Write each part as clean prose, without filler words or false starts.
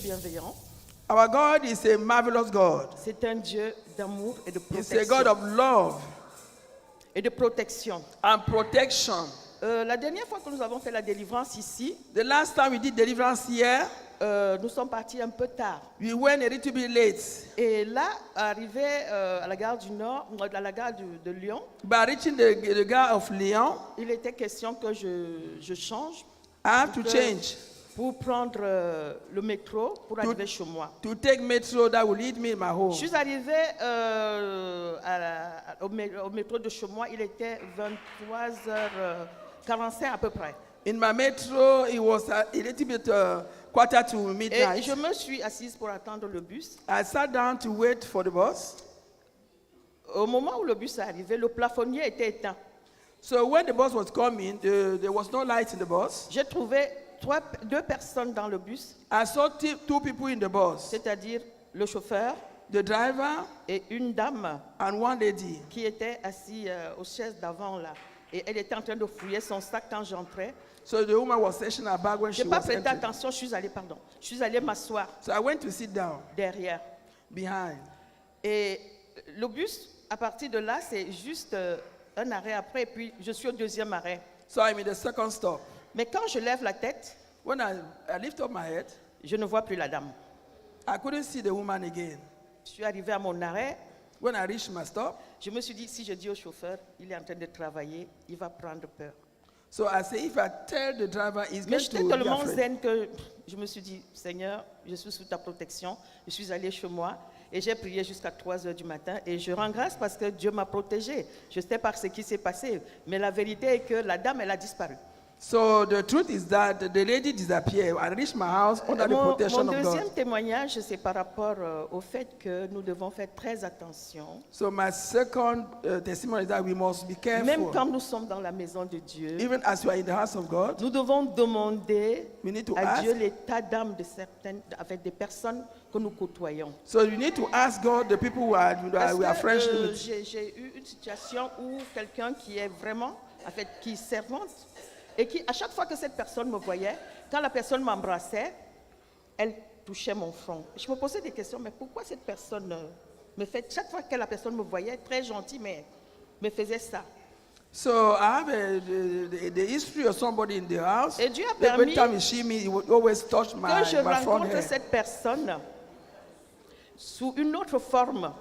Dieu bienveillant. Our God is a marvelous God. C'est un Dieu d'amour et de He's a God protection. of love Et de protection. and protection. La dernière fois que nous avons fait la délivrance ici, The last time we did deliverance here, nous sommes partis un peu tard. we went a little bit late. Et là, arrivé à la gare du Nord, à la gare de Lyon, By reaching the gare of Lyon, il était question que je change I have to Donc, change pour prendre le métro pour arriver chez moi. to take metro that will lead me in my home. Je suis arrivée au métro de chez moi, il était 23h45 à peu près. In my metro, it was a little bit quarter to Et midnight. je me suis assise pour attendre le bus. I sat down to wait for the bus. Au moment où le bus est arrivé, le plafonnier était éteint. So when the bus was coming, there was no light in the bus. J'ai trouvé deux personnes dans le bus, I saw two people in the bus, c'est-à-dire le chauffeur the driver et une dame and one lady. qui était assise aux chaises d'avant là. Et elle était en train de fouiller son sac quand j'entrais. So the woman was searching her bag when Je she n'ai pas was prêté entering. attention, je suis allée m'asseoir So I went to sit down derrière. behind. Et le bus, à partir de là, c'est juste un arrêt après, et puis je suis au deuxième arrêt. So I'm in the second stop. Mais quand je lève la tête, When I lift up my head, je ne vois plus la dame. I couldn't see the woman again. Je suis arrivée à mon arrêt, When I reached my stop, je me suis dit, si je dis au chauffeur, il est en train de travailler, il va prendre peur. so I say, if I tell the driver, he's Mais going j'étais to be tellement afraid. zen que je me suis dit, Seigneur, je suis sous ta protection. Je suis allée chez moi et j'ai prié jusqu'à 3 heures du matin. Et je rends grâce parce que Dieu m'a protégée. Je sais pas ce qui s'est passé. Mais la vérité est que la dame, elle a disparu. So the truth is that the lady disappeared. I reached my house under the Mon protection of deuxième God. témoignage, c'est par rapport au fait que nous devons faire très attention. So my second testimony is that we must be Même careful. quand nous sommes dans la maison de Dieu, Even as we are in the house of God, nous devons demander we need to à ask. Dieu l'état d'âme de certaines, avec des personnes que nous côtoyons. So you need to ask God the people we are Parce friends que with. j'ai eu une situation où quelqu'un qui est vraiment, en fait, qui est servante, et qui, à chaque fois que cette personne me voyait, quand la personne m'embrassait, elle touchait mon front. Je me posais des questions, mais pourquoi cette personne me fait, chaque fois que la personne me voyait, très gentille, mais me faisait ça. So I have the history of somebody in the house. Et Dieu a Every permis time he see me, he would always touch que my je front rencontre hair. cette personne sous une autre forme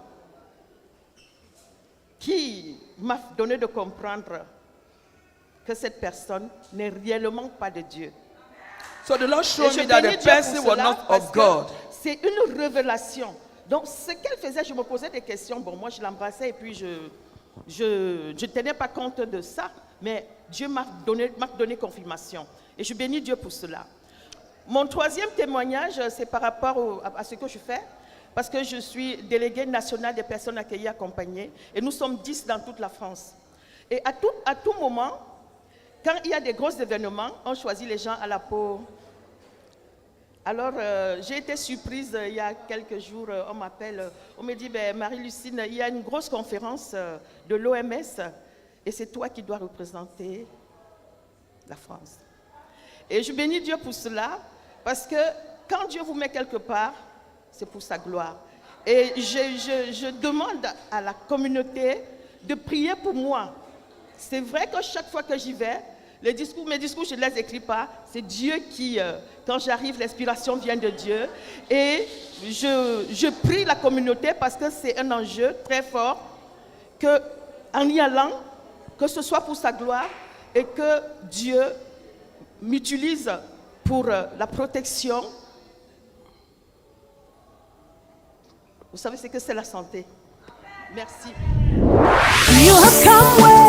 qui m'a donné de comprendre que cette personne n'est réellement pas de Dieu. So the Lord Et showed je me that bénis the Dieu pour person was cela not parce of que God. c'est une révélation. Donc, ce qu'elle faisait, je me posais des questions. Bon, moi, je l'embrassais et puis je tenais pas compte de ça. Mais Dieu m'a donné confirmation. Et je bénis Dieu pour cela. Mon troisième témoignage, c'est par rapport à ce que je fais. Parce que je suis déléguée nationale des personnes accueillies accompagnées. Et nous sommes 10 dans toute la France. Et à tout moment, quand il y a des gros événements, on choisit les gens à la peau. Alors, j'ai été surprise il y a quelques jours, on m'appelle, on me dit, ben, Marie-Lucine, il y a une grosse conférence de l'OMS et c'est toi qui dois représenter la France. Et je bénis Dieu pour cela, parce que quand Dieu vous met quelque part, c'est pour sa gloire. Et je demande à la communauté de prier pour moi. C'est vrai que chaque fois que j'y vais, mes discours, je ne les écris pas. C'est Dieu qui, quand j'arrive, l'inspiration vient de Dieu. Et je prie la communauté parce que c'est un enjeu très fort qu'en y allant, que ce soit pour sa gloire et que Dieu m'utilise pour la protection. Vous savez ce que c'est la santé. Merci. You have come well.